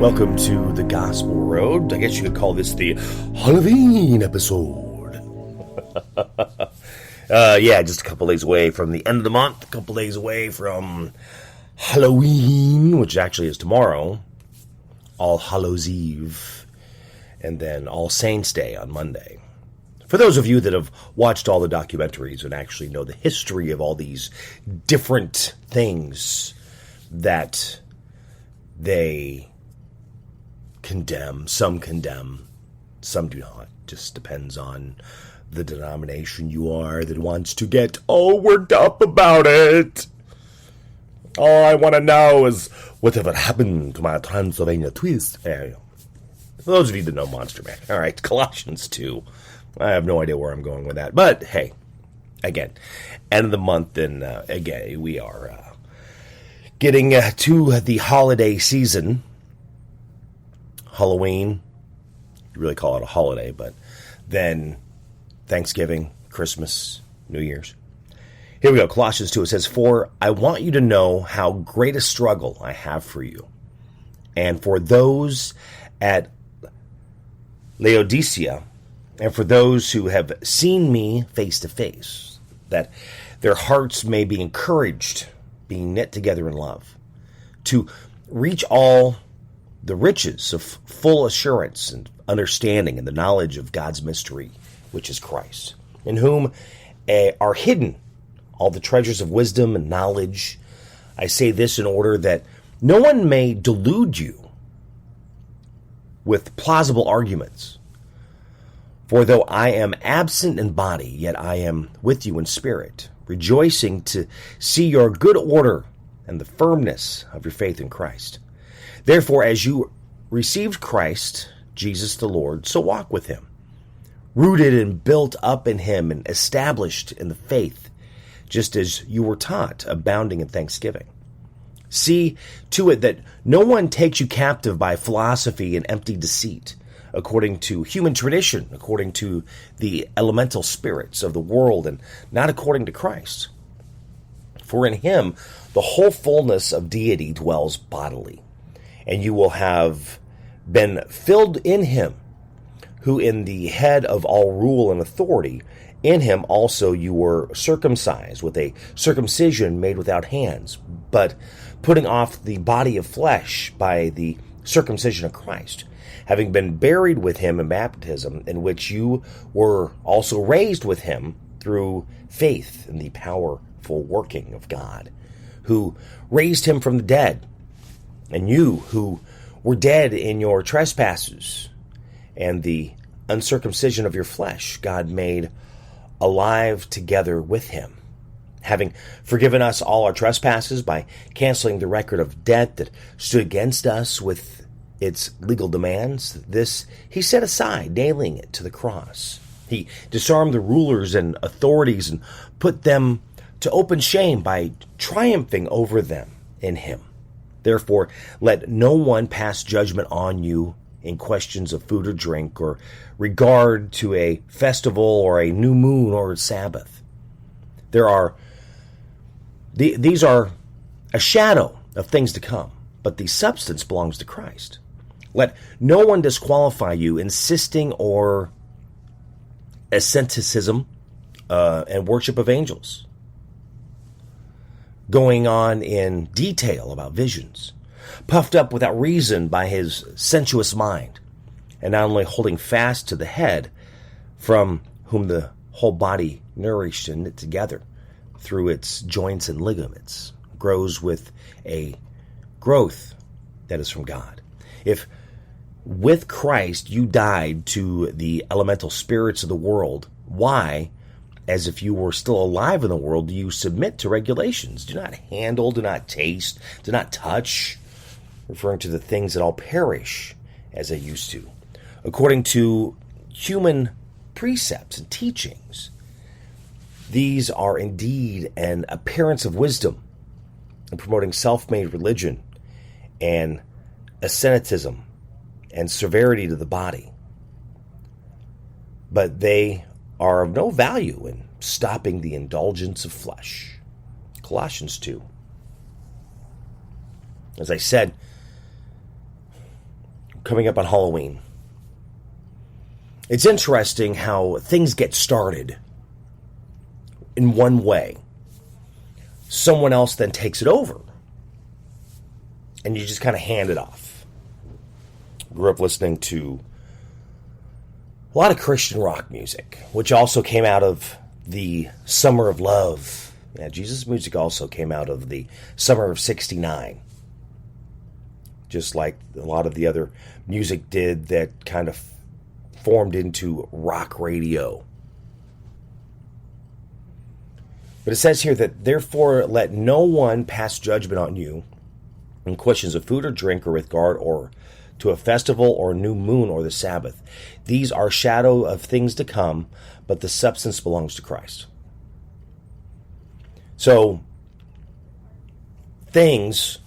Welcome to the Gospel Road. I guess you could call this the Halloween episode. Just a couple days away from the end of the month, a couple days away from Halloween, which actually is tomorrow, All Hallows Eve, and then All Saints Day on Monday. For those of you that have watched all the documentaries and actually know the history of all these different things that they condemn, some do not. Just depends on the denomination you are that wants to get all worked up about it. All I want to know is whatever happened to my Transylvania twist. For those of you that know Monster Man. All right, Colossians 2. I have no idea where I'm going with that. But, hey, again, end of the month, and again, we are getting to the holiday season. Halloween, you really call it a holiday, but then Thanksgiving, Christmas, New Year's. Here we go, Colossians 2. It says, "For I want you to know how great a struggle I have for you, and for those at Laodicea, and for those who have seen me face to face, that their hearts may be encouraged, being knit together in love, to reach all the riches of full assurance and understanding and the knowledge of God's mystery, which is Christ, in whom are hidden all the treasures of wisdom and knowledge. I say this in order that no one may delude you with plausible arguments. For though I am absent in body, yet I am with you in spirit, rejoicing to see your good order and the firmness of your faith in Christ. Therefore, as you received Christ, Jesus the Lord, so walk with him, rooted and built up in him and established in the faith, just as you were taught, abounding in thanksgiving. See to it that no one takes you captive by philosophy and empty deceit, according to human tradition, according to the elemental spirits of the world, and not according to Christ. For in him the whole fullness of deity dwells bodily, and you will have been filled in him, who in the head of all rule and authority. In him also you were circumcised with a circumcision made without hands, but putting off the body of flesh by the circumcision of Christ, having been buried with him in baptism, in which you were also raised with him through faith in the powerful working of God, who raised him from the dead. And you who were dead in your trespasses and the uncircumcision of your flesh, God made alive together with him, having forgiven us all our trespasses by canceling the record of debt that stood against us with its legal demands. This he set aside, nailing it to the cross. He disarmed the rulers and authorities and put them to open shame by triumphing over them in him. Therefore, let no one pass judgment on you in questions of food or drink, or regard to a festival or a new moon or a Sabbath. These are a shadow of things to come, but the substance belongs to Christ. Let no one disqualify you, insisting or asceticism and worship of angels, going on in detail about visions, puffed up without reason by his sensuous mind, and not only holding fast to the head, from whom the whole body, nourished and knit together through its joints and ligaments, grows with a growth that is from God. If with Christ you died to the elemental spirits of the world, why, as if you were still alive in the world, do you submit to regulations? Do not handle, do not taste, do not touch, referring to the things that all perish as they used to, according to human precepts and teachings. These are indeed an appearance of wisdom in promoting self-made religion and asceticism and severity to the body. But they are of no value in stopping the indulgence of flesh. Colossians 2. As I said, coming up on Halloween. It's interesting how things get started in one way. Someone else then takes it over. And you just kind of hand it off. Grew up listening to a lot of Christian rock music, which also came out of the Summer of Love. Yeah, Jesus' music also came out of the Summer of '69. Just like a lot of the other music did that kind of formed into rock radio. But it says here that, therefore, let no one pass judgment on you in questions of food or drink or with regard or to a festival or a new moon or the Sabbath. These are shadow of things to come, but the substance belongs to Christ. So, things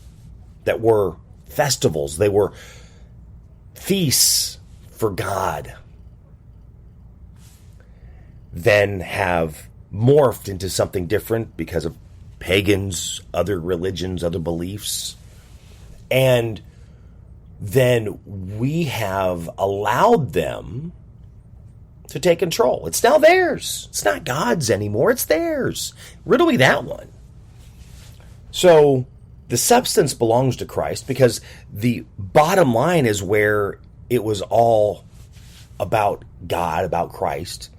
that were festivals, they were feasts for God, then have morphed into something different because of pagans, other religions, other beliefs. And then we have allowed them to take control. It's now theirs. It's not God's anymore. It's theirs. Riddle me that one. So the substance belongs to Christ because the bottom line is where it was all about God, about Christ,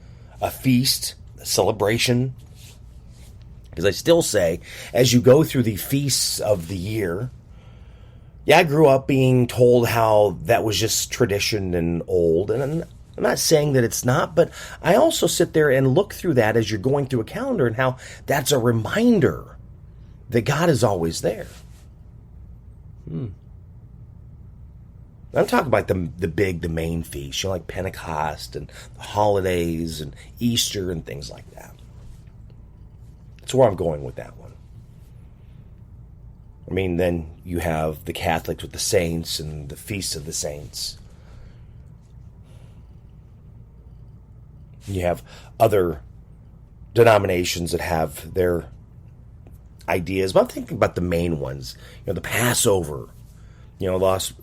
a feast, a celebration. Because I still say, as you go through the feasts of the year, yeah, I grew up being told how that was just tradition and old, and I'm not saying that it's not, but I also sit there and look through that as you're going through a calendar and how that's a reminder that God is always there. I'm talking about the main feasts, like Pentecost and the holidays and Easter and things like that. That's where I'm going with that one. I mean, then you have the Catholics with the saints and the feasts of the saints. You have other denominations that have their ideas, but I'm thinking about the main ones. The Passover.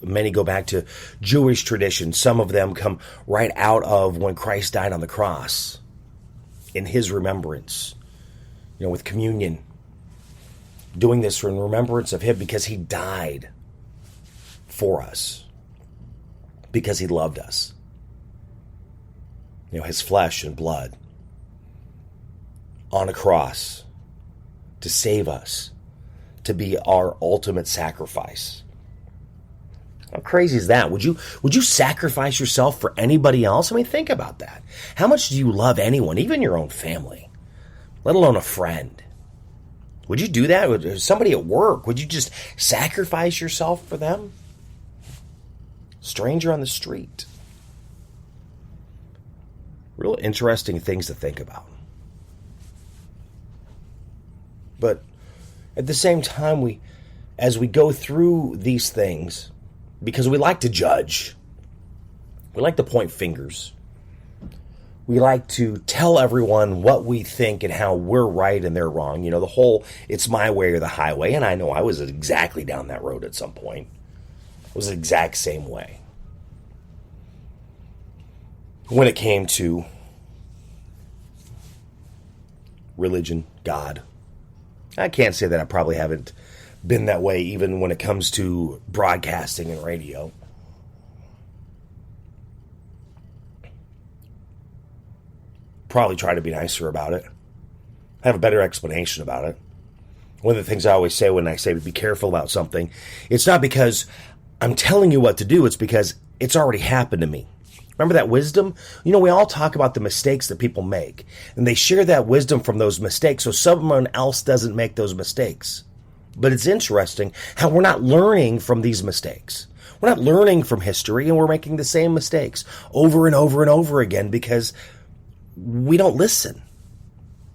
Many go back to Jewish tradition. Some of them come right out of when Christ died on the cross, in his remembrance. With communion. Doing this in remembrance of him because he died for us. Because he loved us. His flesh and blood on a cross to save us, to be our ultimate sacrifice. How crazy is that? Would you sacrifice yourself for anybody else? I mean, think about that. How much do you love anyone, even your own family, let alone a friend? Would you do that with somebody at work? Would you just sacrifice yourself for them? Stranger on the street. Real interesting things to think about. But at the same time, as we go through these things, because we like to judge, we like to point fingers, we like to tell everyone what we think and how we're right and they're wrong. The whole, it's my way or the highway. And I know I was exactly down that road at some point. It was the exact same way. When it came to religion, God. I can't say that I probably haven't been that way even when it comes to broadcasting and radio. Probably try to be nicer about it. I have a better explanation about it. One of the things I always say when I say to be careful about something, it's not because I'm telling you what to do, it's because it's already happened to me. Remember that wisdom? We all talk about the mistakes that people make, and they share that wisdom from those mistakes so someone else doesn't make those mistakes. But it's interesting how we're not learning from these mistakes. We're not learning from history, and we're making the same mistakes over and over and over again because we don't listen.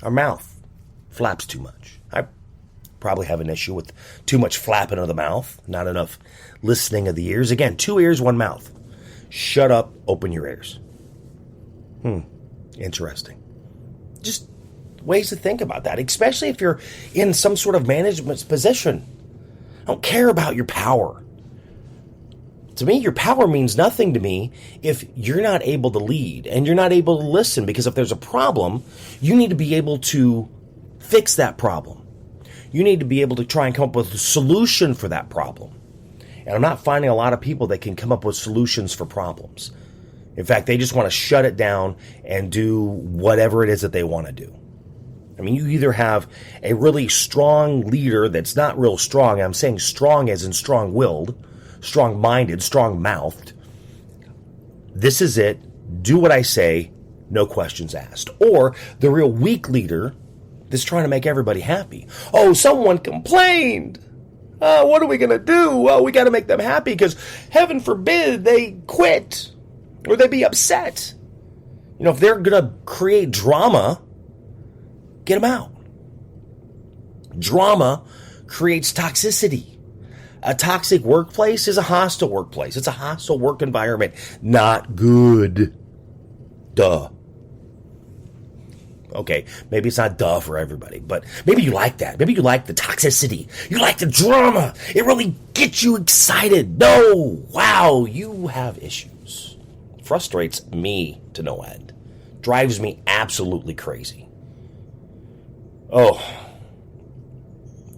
Our mouth flaps too much. I probably have an issue with too much flapping of the mouth, not enough listening of the ears. Again, 2 ears, 1 mouth. Shut up, open your ears. Interesting. Just ways to think about that, especially if you're in some sort of management position. I don't care about your power. To me, your power means nothing to me if you're not able to lead and you're not able to listen, because if there's a problem, you need to be able to fix that problem. You need to be able to try and come up with a solution for that problem. And I'm not finding a lot of people that can come up with solutions for problems. In fact, they just want to shut it down and do whatever it is that they want to do. I mean, you either have a really strong leader that's not real strong. I'm saying strong as in strong-willed, strong-minded, strong-mouthed. This is it. Do what I say. No questions asked. Or the real weak leader that's trying to make everybody happy. Oh, someone complained. What are we going to do? Well, we got to make them happy because heaven forbid they quit or they be upset. You know, if they're going to create drama, get them out. Drama creates toxicity. A toxic workplace is a hostile workplace. It's a hostile work environment. Not good. Duh. Okay, maybe it's not duh for everybody, but maybe you like that. Maybe you like the toxicity. You like the drama. It really gets you excited. No, wow, you have issues. Frustrates me to no end. Drives me absolutely crazy. Oh,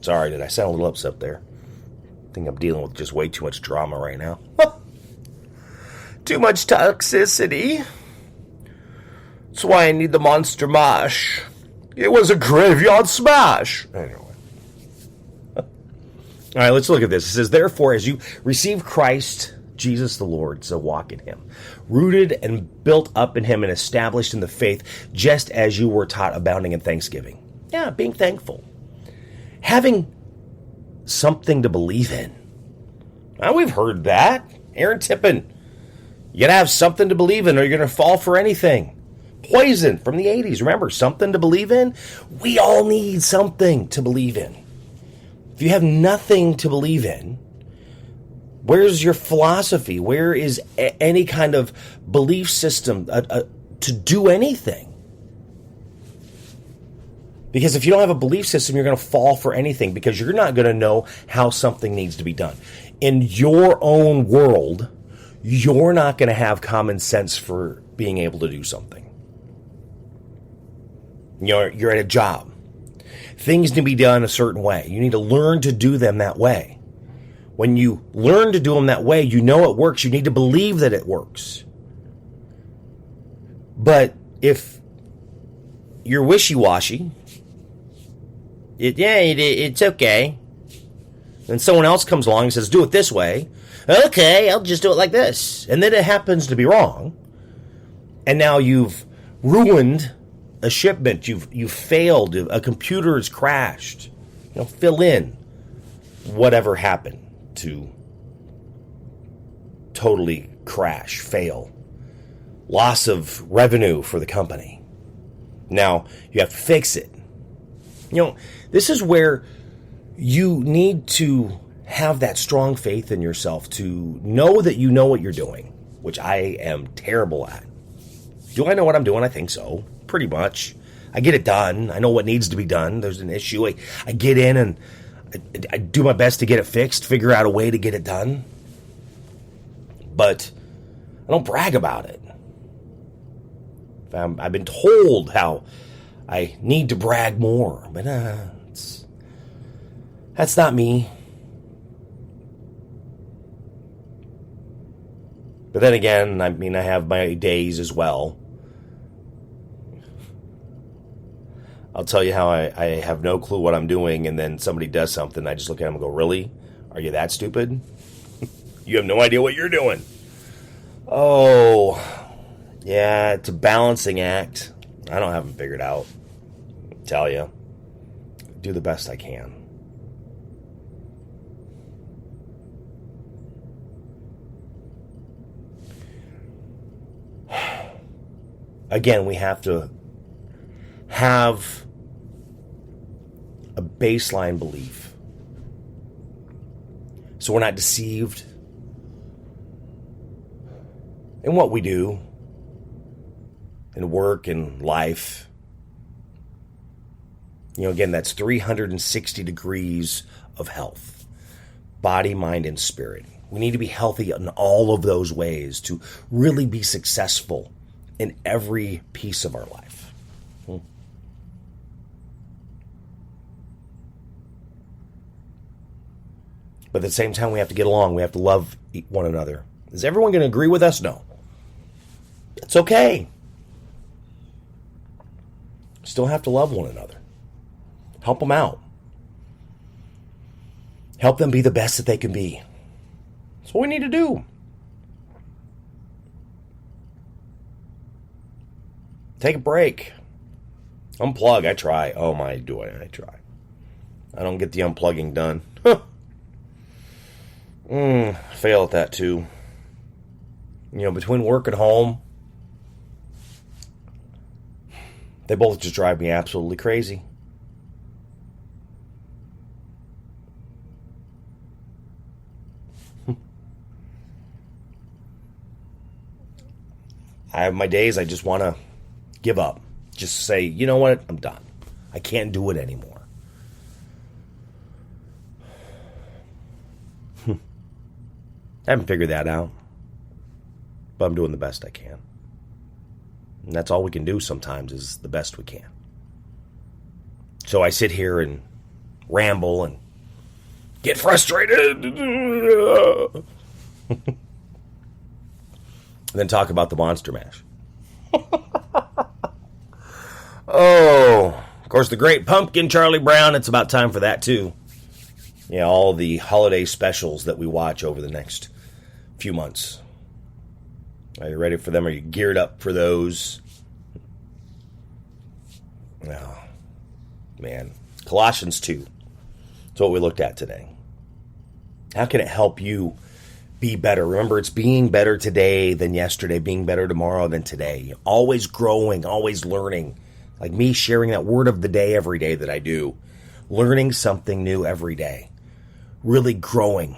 sorry, did I sound a little upset there? I think I'm dealing with just way too much drama right now. Too much toxicity. That's why I need the Monster Mash. It was a graveyard smash. Anyway. All right, let's look at this. It says, therefore, as you receive Christ, Jesus the Lord, so walk in him, rooted and built up in him and established in the faith, just as you were taught, abounding in thanksgiving. Yeah, being thankful. Having something to believe in. Well, we've heard that. Aaron Tippin. You gotta have something to believe in or you're gonna fall for anything. Poison from the 80s. Remember, something to believe in? We all need something to believe in. If you have nothing to believe in, where's your philosophy? Where is any kind of belief system to do anything? Because if you don't have a belief system, you're going to fall for anything because you're not going to know how something needs to be done. In your own world, you're not going to have common sense for being able to do something. You're at a job. Things need to be done a certain way. You need to learn to do them that way. When you learn to do them that way, you know it works. You need to believe that it works. But if you're wishy-washy, it's okay. Then someone else comes along and says, do it this way. Okay, I'll just do it like this. And then it happens to be wrong. And now you've ruined a shipment. You've failed. A computer has crashed. Fill in whatever happened to totally crash, fail. Loss of revenue for the company. Now you have to fix it. This is where you need to have that strong faith in yourself to know that you know what you're doing, which I am terrible at. Do I know what I'm doing? I think so. Pretty much. I get it done. I know what needs to be done. There's an issue. I get in and I do my best to get it fixed, figure out a way to get it done. But I don't brag about it. I've been told how I need to brag more, but that's not me. But then again, I have my days as well. I'll tell you how I have no clue what I'm doing, and then somebody does something, I just look at them and go, really? Are you that stupid? You have no idea what you're doing. Oh, yeah, it's a balancing act. I don't have them figured out. I'll tell you. Do the best I can. Again, we have to have a baseline belief so we're not deceived in what we do in work and life. Again, that's 360 degrees of health. body, mind, and spirit. We need to be healthy in all of those ways to really be successful in every piece of our life. But at the same time, we have to get along. We have to love one another. Is everyone going to agree with us? No. It's okay. Still have to love one another. Help them out. Help them be the best that they can be. That's what we need to do. Take a break. Unplug. I try. Oh my, do I try. I don't get the unplugging done. Fail at that too. Between work and home, they both just drive me absolutely crazy. I have my days I just want to give up. Just say, you know what? I'm done. I can't do it anymore. I haven't figured that out. But I'm doing the best I can. And that's all we can do sometimes is the best we can. So I sit here and ramble and get frustrated. And then talk about the Monster Mash. Oh, of course, the Great Pumpkin, Charlie Brown. It's about time for that, too. Yeah, all the holiday specials that we watch over the next few months. Are you ready for them? Are you geared up for those? Oh, man. Colossians 2. That's what we looked at today. How can it help you be better? Remember, it's being better today than yesterday, being better tomorrow than today. Always growing, always learning. Like me sharing that word of the day every day that I do. Learning something new every day. Really growing.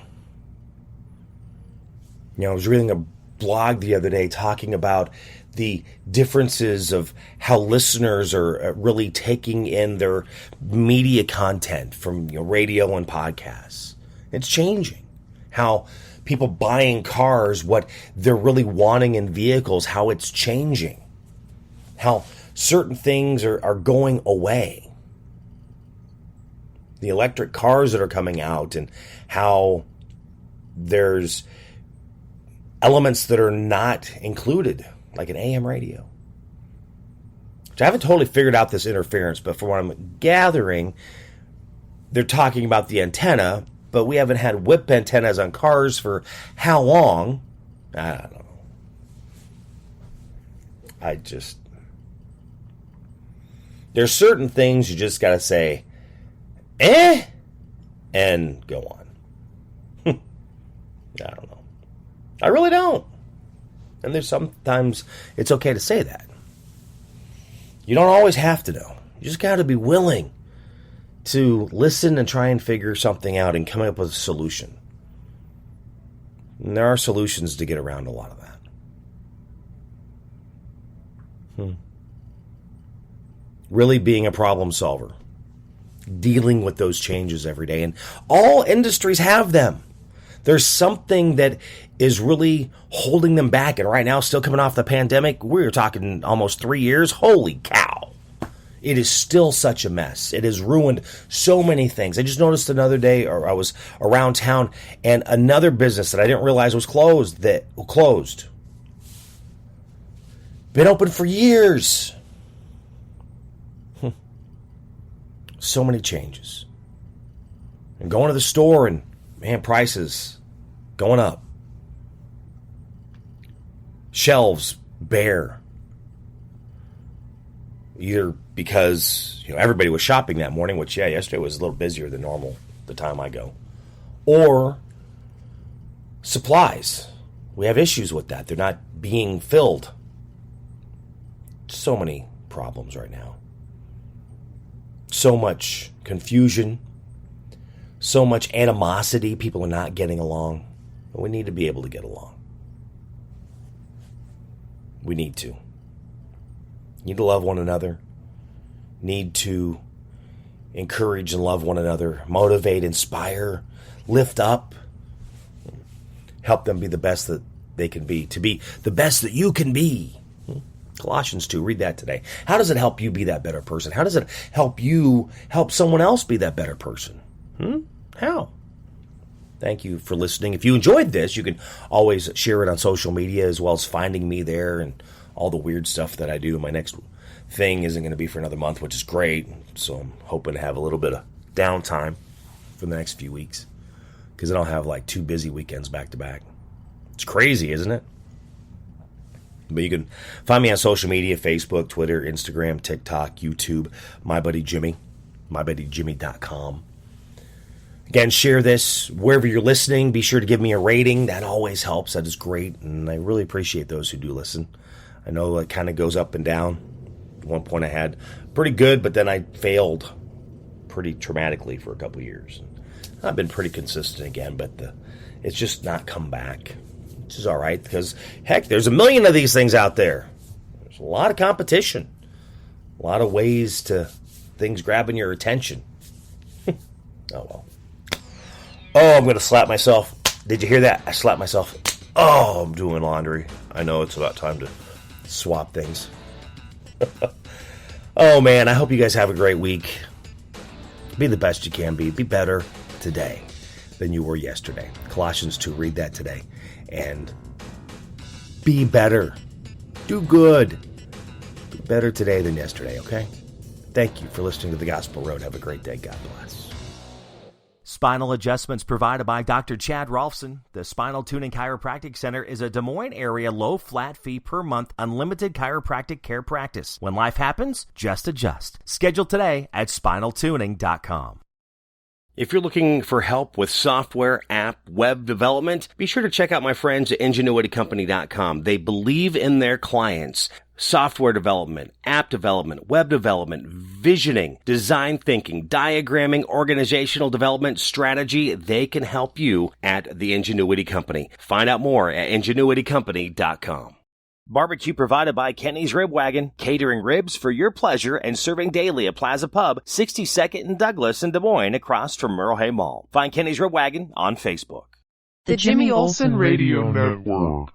I was reading a blog the other day talking about the differences of how listeners are really taking in their media content from radio and podcasts. It's changing. How people buying cars, what they're really wanting in vehicles, how it's changing. How certain things are going away. The electric cars that are coming out and how there's elements that are not included, like an AM radio. Which I haven't totally figured out this interference, but from what I'm gathering, they're talking about the antenna, but we haven't had whip antennas on cars for how long? I don't know. There's certain things you just got to say, and go on. I don't know. I really don't. And there's sometimes it's okay to say that. You don't always have to know. You just got to be willing to listen and try and figure something out and come up with a solution. And there are solutions to get around a lot of that. Really being a problem solver. Dealing with those changes every day. And all industries have them. There's something that is really holding them back. And right now, still coming off the pandemic, we're talking almost 3 years. Holy cow. It is still such a mess. It has ruined so many things. I just noticed another day, or I was around town, and another business that I didn't realize was closed. Been open for years. So many changes. And going to the store and, man, prices going up. Shelves bare. Either because everybody was shopping that morning, which, yesterday was a little busier than normal the time I go. Or supplies. We have issues with that. They're not being filled. So many problems right now. So much confusion. So much animosity. People are not getting along. But we need to be able to get along. We need to. Need to love one another. Need to encourage and love one another, motivate, inspire, lift up, help them be the best that they can be, to be the best that you can be. Colossians 2, read that today. How does it help you be that better person? How does it help you help someone else be that better person? How? Thank you for listening. If you enjoyed this, you can always share it on social media, as well as finding me there and all the weird stuff that I do. My next thing isn't going to be for another month, which is great. So I'm hoping to have a little bit of downtime for the next few weeks, because I don't have like 2 busy weekends back to back. It's crazy, isn't it? But you can find me on social media: Facebook, Twitter, Instagram, TikTok, YouTube, My Buddy Jimmy, mybuddyjimmy.com. Again, share this wherever you're listening. Be sure to give me a rating. That always helps. That is great. And I really appreciate those who do listen. I know it kind of goes up and down. At one point I had pretty good, but then I failed pretty traumatically for a couple of years. I've been pretty consistent again, but it's just not come back. Which is all right, because, heck, there's a million of these things out there. There's a lot of competition. A lot of ways to things grabbing your attention. Oh, well. Oh, I'm going to slap myself. Did you hear that? I slapped myself. Oh, I'm doing laundry. I know it's about time to swap things. Oh, man, I hope you guys have a great week. Be the best you can be. Be better today than you were yesterday. Colossians 2, read that today. And be better. Do good. Be better today than yesterday, okay? Thank you for listening to The Gospel Road. Have a great day. God bless. Spinal adjustments provided by Dr. Chad Rolfson. The Spinal Tuning Chiropractic Center is a Des Moines area low flat fee per month unlimited chiropractic care practice. When life happens, just adjust. Schedule today at spinaltuning.com. If you're looking for help with software, app, web development, be sure to check out my friends at ingenuitycompany.com. They believe in their clients. Software development, app development, web development, visioning, design thinking, diagramming, organizational development, strategy. They can help you at the Ingenuity Company. Find out more at ingenuitycompany.com. Barbecue provided by Kenny's Rib Wagon, catering ribs for your pleasure and serving daily at Plaza Pub, 62nd and Douglas in Des Moines, across from Merle Hay Mall. Find Kenny's Rib Wagon on Facebook. The Jimmy Olsen Radio Network.